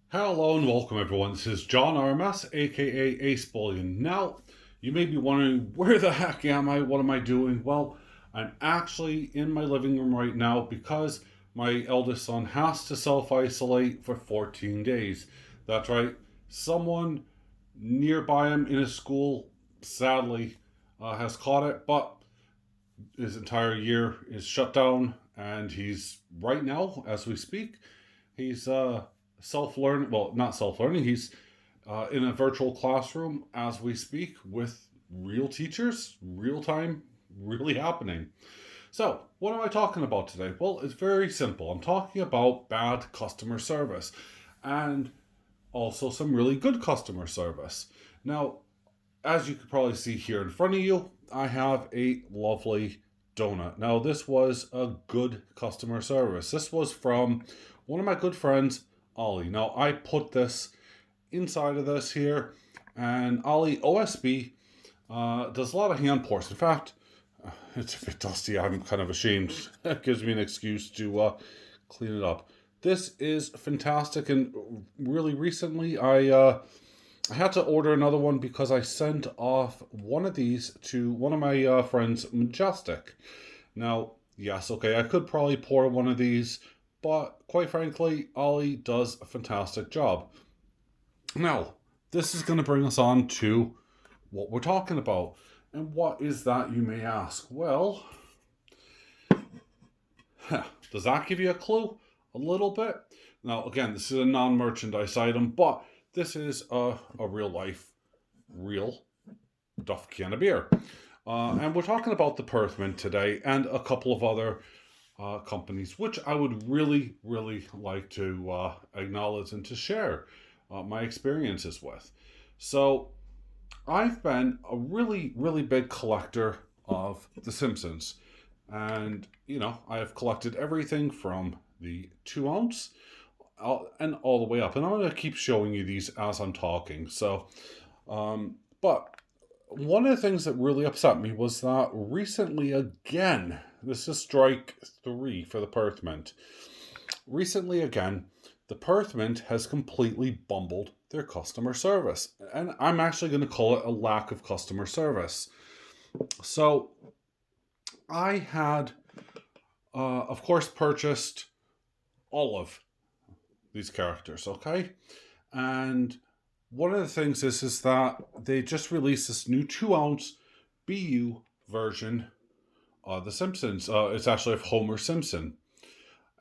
Hello and welcome everyone. This is John RMS, aka Ace Bullion. Now, you may be wondering, where the heck am I? What am I doing? Well, I'm actually in my living room right now because my eldest son has to self isolate for 14 days. That's right, someone nearby him in his school sadly has caught it, but his entire year is shut down, and he's right now, as we speak, he's self learning. Well, not self learning. He's in a virtual classroom as we speak with real teachers, real time, really happening. So, what am I talking about today? Well, it's very simple. I'm talking about bad customer service and also some really good customer service. Now, as you could probably see here in front of you, I have a lovely donut. Now, this was a good customer service. This was from one of my good friends, Ollie. Now, I put this inside of this here, and Ollie OSB does a lot of hand pours. In fact, it's a bit dusty. I'm kind of ashamed. That gives me an excuse to clean it up. This is fantastic, and really recently I had to order another one because I sent off one of these to one of my friends, Majestic. Now, yes, okay, I could probably pour one of these, but quite frankly, Ollie does a fantastic job. Now, this is going to bring us on to what we're talking about. And what is that, you may ask? Well, does that give you a clue? A little bit? Now, again, this is a non merchandise item, but this is a real life, real Duff can of beer. And we're talking about the Perth Mint today and a couple of other companies, which I would really, really like to acknowledge and to share my experiences with. So, I've been a really, really big collector of The Simpsons. And, I have collected everything from the 2 ounce and all the way up. And I'm going to keep showing you these as I'm talking. So, but one of the things that really upset me was that recently again, this is strike three for the Perth Mint. Recently again, the Perth Mint has completely bumbled their customer service. And I'm actually going to call it a lack of customer service. So I had, of course, purchased all of these characters, okay? And one of the things is that they just released this new 2 ounce BU version of The Simpsons. It's actually of Homer Simpson.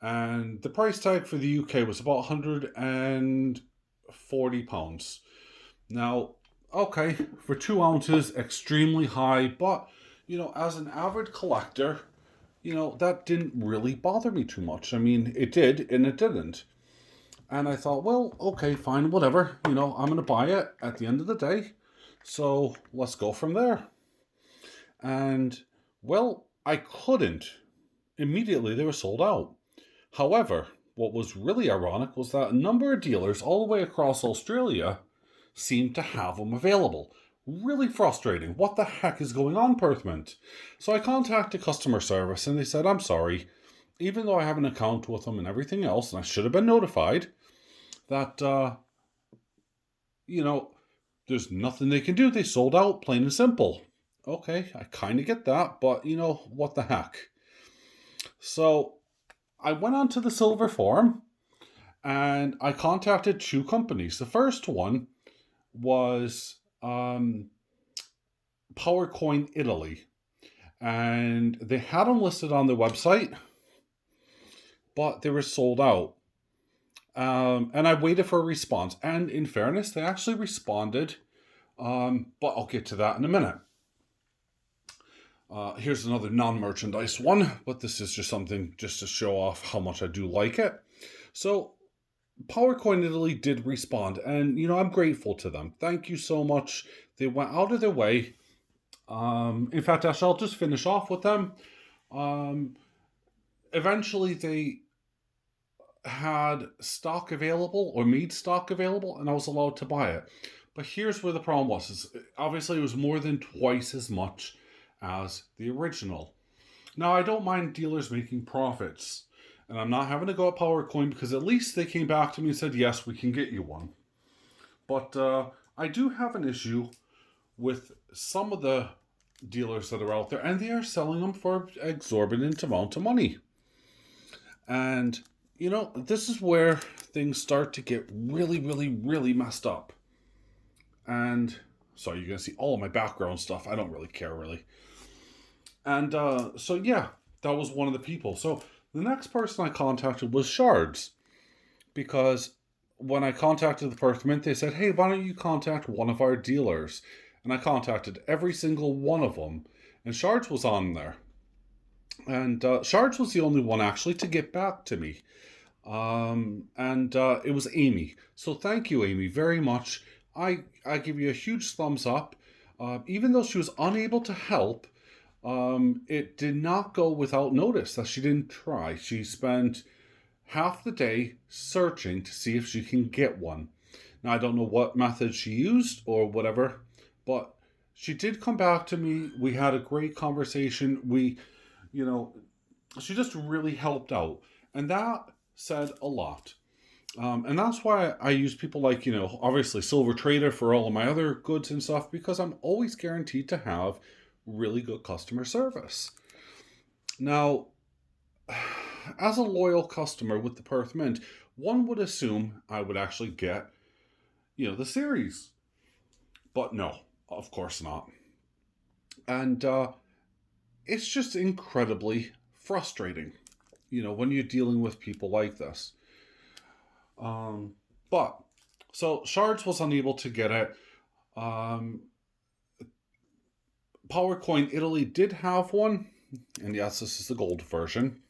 And the price tag for the UK was about £140. Now, okay, for 2 ounces, extremely high, but, as an avid collector, that didn't really bother me too much. I mean, it did and it didn't. And I thought, well, okay, fine, whatever. I'm going to buy it at the end of the day. So let's go from there. And, well, I couldn't. Immediately, they were sold out. However, what was really ironic was that a number of dealers all the way across Australia seemed to have them available. Really frustrating. What the heck is going on, Perth Mint? So I contacted customer service and they said, I'm sorry, even though I have an account with them and everything else, and I should have been notified, that, there's nothing they can do. They sold out, plain and simple. Okay, I kind of get that, but, what the heck? So I went onto the Silver Forum and I contacted two companies. The first one was PowerCoin Italy, and they had them listed on their website, but they were sold out. And I waited for a response. And in fairness, they actually responded, but I'll get to that in a minute. Here's another non-merchandise one, but this is just something just to show off how much I do like it. So, PowerCoin Italy did respond, and I'm grateful to them. Thank you so much. They went out of their way. In fact, I'll just finish off with them. Eventually, they had stock available or made stock available, and I was allowed to buy it. But here's where the problem was: obviously it was more than twice as much as the original. Now, I don't mind dealers making profits, And I'm not having to go at PowerCoin because at least they came back to me and said, yes, we can get you one. But I do have an issue with some of the dealers that are out there, and they are selling them for exorbitant amount of money. And, this is where things start to get really, really, really messed up. And so you're going to see all of my background stuff. I don't really care, really. And so, yeah, that was one of the people. So the next person I contacted was Chards. Because when I contacted the Perth Mint, they said, hey, why don't you contact one of our dealers? And I contacted every single one of them. And Chards was on there. And Chards was the only one actually to get back to me. And it was Amy. So thank you, Amy, very much. I give you a huge thumbs up. Even though she was unable to help, it did not go without notice that she didn't try. She spent half the day searching to see if she can get one. Now, I don't know what method she used or whatever, but she did come back to me. We had a great conversation. She just really helped out. And that said a lot. And that's why I use people like, obviously Silver Trader for all of my other goods and stuff, because I'm always guaranteed to have really good customer service. Now, as a loyal customer with the Perth Mint, one would assume I would actually get, the series. But no, of course not. And it's just incredibly frustrating, when you're dealing with people like this. But so Chards was unable to get it. PowerCoin Italy did have one, and yes, this is the gold version.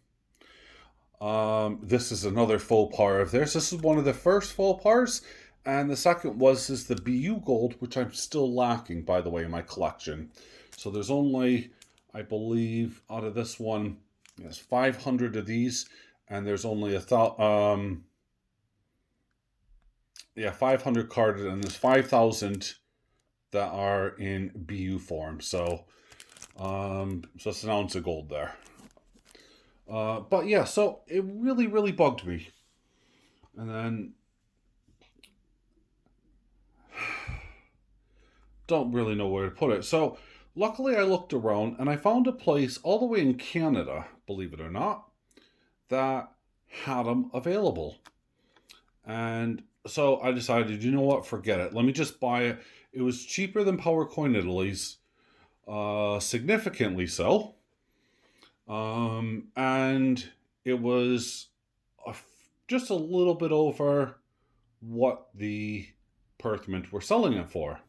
This is another faux pas of theirs. This is one of the first faux pas, and the second is the BU gold, which I'm still lacking, by the way, in my collection. So there's only, I believe, out of this one, there's 500 of these, and there's only 500 carded, and there's 5,000 that are in BU form. So it's an ounce of gold there. But yeah, so it really, really bugged me. And then don't really know where to put it. So luckily I looked around and I found a place all the way in Canada, believe it or not, that had them available. And so I decided, you know what, forget it. Let me just buy it. It was cheaper than PowerCoin Italy's, significantly so. And it was just a little bit over what the Perth Mint were selling it for.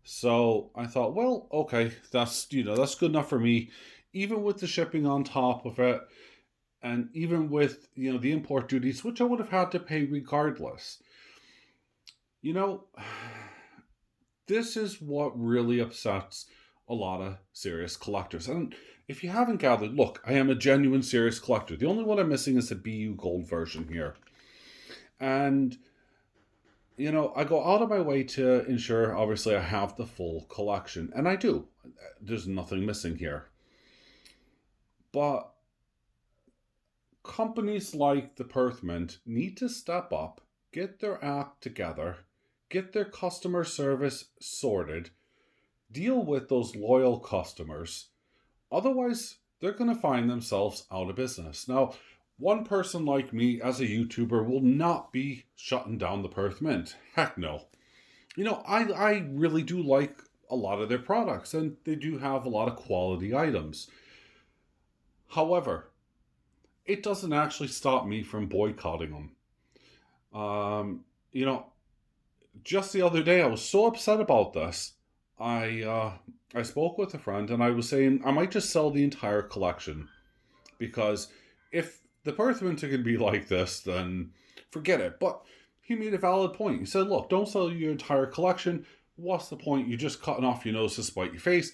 So I thought, well, okay, that's good enough for me, even with the shipping on top of it, and even with the import duties, which I would have had to pay regardless. This is what really upsets a lot of serious collectors. And if you haven't gathered, look, I am a genuine serious collector. The only one I'm missing is the BU gold version here. And, I go out of my way to ensure, obviously, I have the full collection. And I do. There's nothing missing here. But companies like the Perth Mint need to step up, get their act together, get their customer service sorted, deal with those loyal customers. Otherwise, they're going to find themselves out of business. Now, one person like me as a YouTuber will not be shutting down the Perth Mint. Heck no. I really do like a lot of their products, and they do have a lot of quality items. However, it doesn't actually stop me from boycotting them. Just the other day, I was so upset about this. I spoke with a friend and I was saying I might just sell the entire collection, because if the Perth Mint can be like this, then forget it. But he made a valid point. He said, look, don't sell your entire collection. What's the point? You're just cutting off your nose to spite your face,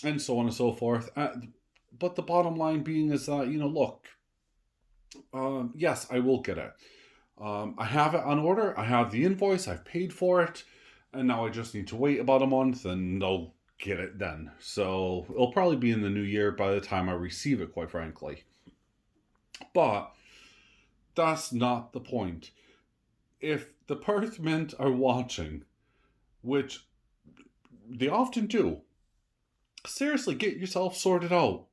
and so on and so forth. But the bottom line being is that, look, yes, I will get it. I have it on order. I have the invoice. I've paid for it. And now I just need to wait about a month and I'll get it then. So it'll probably be in the new year by the time I receive it, quite frankly. But that's not the point. If the Perth Mint are watching, which they often do, seriously, get yourself sorted out.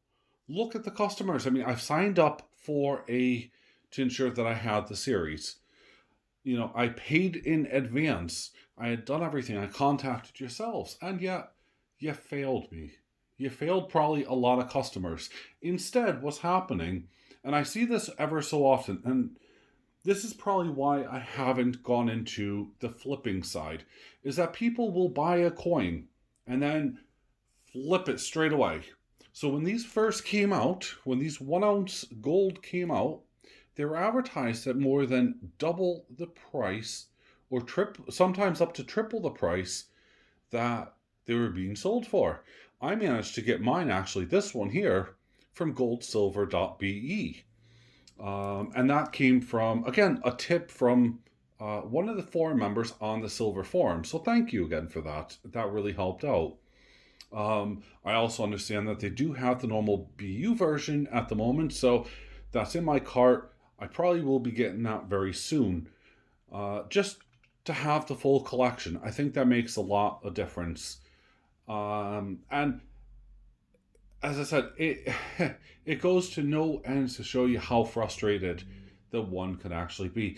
Look at the customers. I mean, I've signed up to ensure that I had the series. I paid in advance. I had done everything. I contacted yourselves, and yet you failed me. You failed probably a lot of customers. Instead, what's happening, and I see this ever so often, and this is probably why I haven't gone into the flipping side, is that people will buy a coin and then flip it straight away. So when these first came out, when these 1 ounce gold came out, they were advertised at more than double the price, or sometimes up to triple the price that they were being sold for. I managed to get mine, actually, this one here, from goldsilver.be. And that came from, again, a tip from one of the forum members on the Silver Forum. So thank you again for that. That really helped out. I also understand that they do have the normal BU version at the moment, so that's in my cart. I probably will be getting that very soon, just to have the full collection. I think that makes a lot of difference. And as I said, it it goes to no ends to show you how frustrated the one can actually be.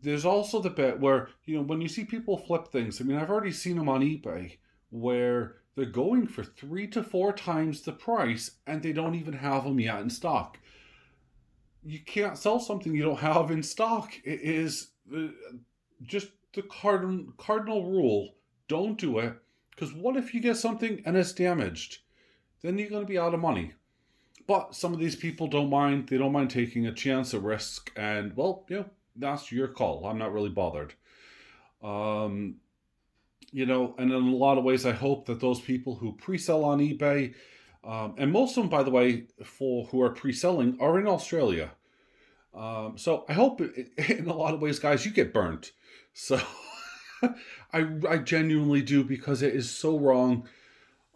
There's also the bit where, when you see people flip things, I mean, I've already seen them on eBay where they're going for 3 to 4 times the price and they don't even have them yet in stock. You can't sell something you don't have in stock. It is just the cardinal rule. Don't do it, because what if you get something and it's damaged? Then you're going to be out of money. But some of these people don't mind. They don't mind taking a chance, a risk, and, well, that's your call. I'm not really bothered. And in a lot of ways, I hope that those people who pre-sell on eBay, and most of them, by the way, who are pre-selling, are in Australia. So I hope, in a lot of ways, guys, you get burnt. So I genuinely do, because it is so wrong.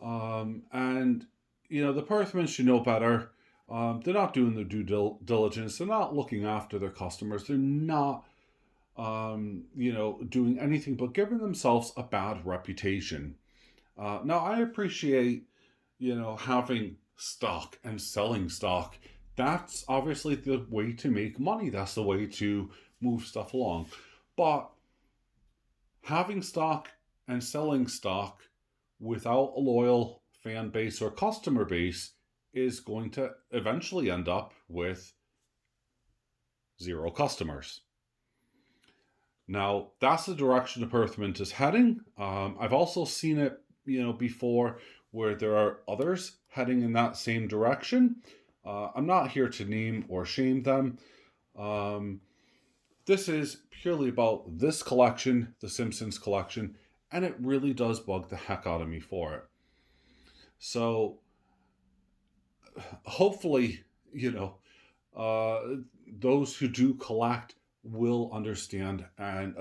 And the Perthmen should know better. They're not doing their due diligence. They're not looking after their customers. They're not, doing anything but giving themselves a bad reputation. Now, I appreciate, having stock and selling stock. That's obviously the way to make money. That's the way to move stuff along. But having stock and selling stock without a loyal fan base or customer base is going to eventually end up with 0 customers. Now, that's the direction the Perth Mint is heading. I've also seen it, before, where there are others heading in that same direction. I'm not here to name or shame them. This is purely about this collection, the Simpsons collection, and it really does bug the heck out of me for it. So, hopefully, those who do collect will understand, and,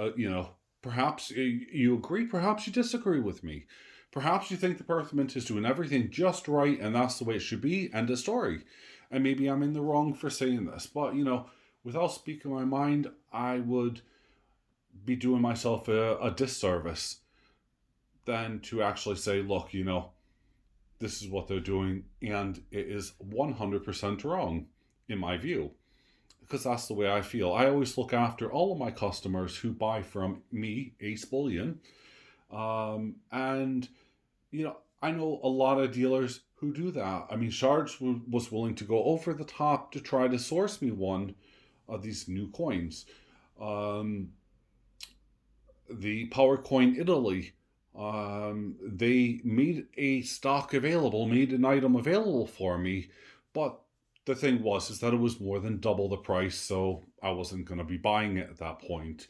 perhaps you agree, perhaps you disagree with me. Perhaps you think the Perth Mint is doing everything just right and that's the way it should be, end of story. And maybe I'm in the wrong for saying this, but, without speaking my mind, I would be doing myself a disservice than to actually say, look, this is what they're doing, and it is 100% wrong, in my view. Because that's the way I feel. I always look after all of my customers who buy from me, Ace Bullion. And, I know a lot of dealers who do that. I mean, Chards was willing to go over the top to try to source me one of these new coins. The Power Coin Italy, they made an item available for me, but the thing is that it was more than double the price, so I wasn't going to be buying it at that point.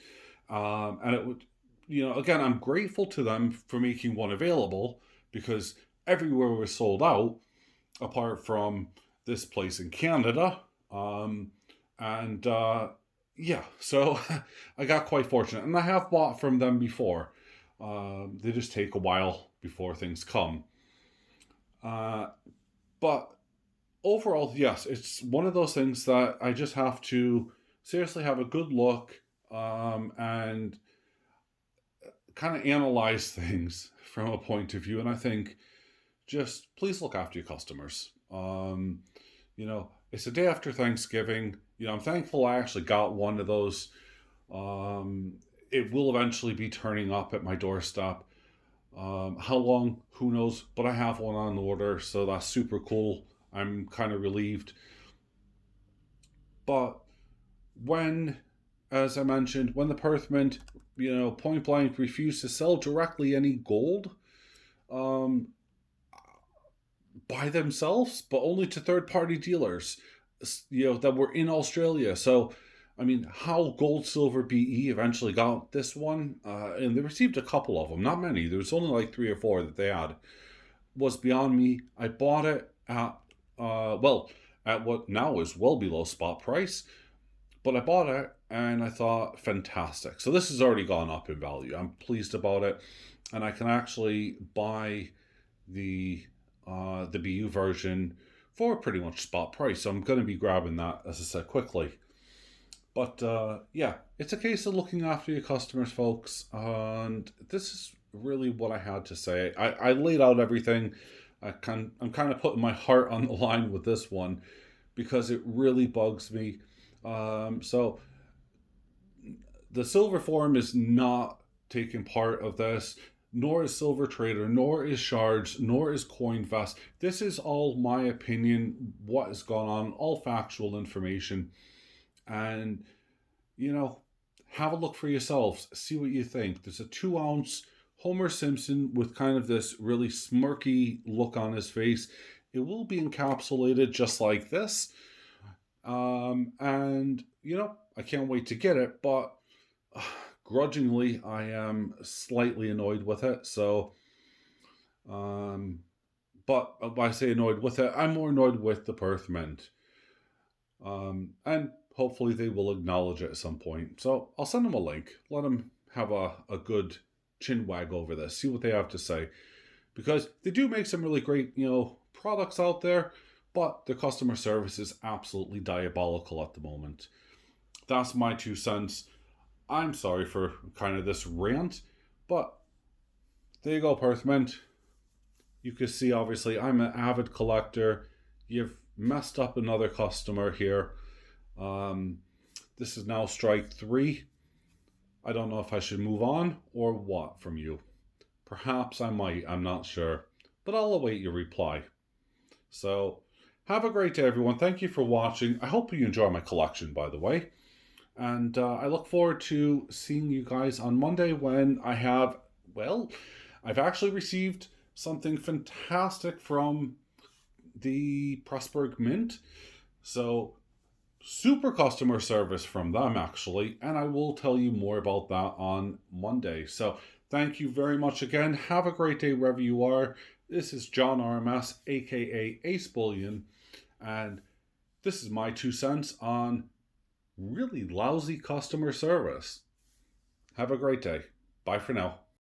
And it would, again, I'm grateful to them for making one available, because everywhere was sold out, apart from this place in Canada. And yeah, so I got quite fortunate, and I have bought from them before. They just take a while before things come. But overall, yes, it's one of those things that I just have to seriously have a good look, and kind of analyze things from a point of view. And I think just please look after your customers. It's the day after Thanksgiving. I'm thankful I actually got one of those. Um, it will eventually be turning up at my doorstep. How long? Who knows? But I have one on order, so that's super cool. I'm kind of relieved. But when, as I mentioned, when the Perth Mint, point blank refused to sell directly any gold, um, by themselves, but only to third party dealers, that were in Australia. So, I mean, how Gold Silver BE eventually got this one, and they received a couple of them, not many. There was only like three or four that they had. Was beyond me. I bought it at what now is well below spot price, but I bought it and I thought fantastic. So this has already gone up in value. I'm pleased about it, and I can actually buy the the BU version for pretty much spot price. So I'm going to be grabbing that, as I said, quickly. But yeah, it's a case of looking after your customers, folks. And this is really what I had to say. I laid out everything. I'm kind of putting my heart on the line with this one because it really bugs me. So the Silver Forum is not taking part of this, nor is Silver Trader, nor is Chards, nor is CoinVest. This is all my opinion, what has gone on, all factual information. And, have a look for yourselves. See what you think. There's a 2 ounce Homer Simpson with kind of this really smirky look on his face. It will be encapsulated just like this. And, I can't wait to get it, but grudgingly, I am slightly annoyed with it. So, but when I say annoyed with it, I'm more annoyed with the Perth Mint. And hopefully they will acknowledge it at some point. So I'll send them a link. Let them have a good chin wag over this. See what they have to say. Because they do make some really great, products out there, but their customer service is absolutely diabolical at the moment. That's my 2 cents. I'm sorry for kind of this rant, but there you go, Perth Mint. You can see, obviously, I'm an avid collector. You've messed up another customer here. This is now strike 3. I don't know if I should move on or what from you. Perhaps I might, I'm not sure. But I'll await your reply. So, have a great day, everyone. Thank you for watching. I hope you enjoy my collection, by the way. And I look forward to seeing you guys on Monday when I've actually received something fantastic from the Pressburg Mint. So, super customer service from them, actually. And I will tell you more about that on Monday. So, thank you very much again. Have a great day wherever you are. This is John RMS, aka Ace Bullion. And this is my 2 cents on really lousy customer service. Have a great day. Bye for now.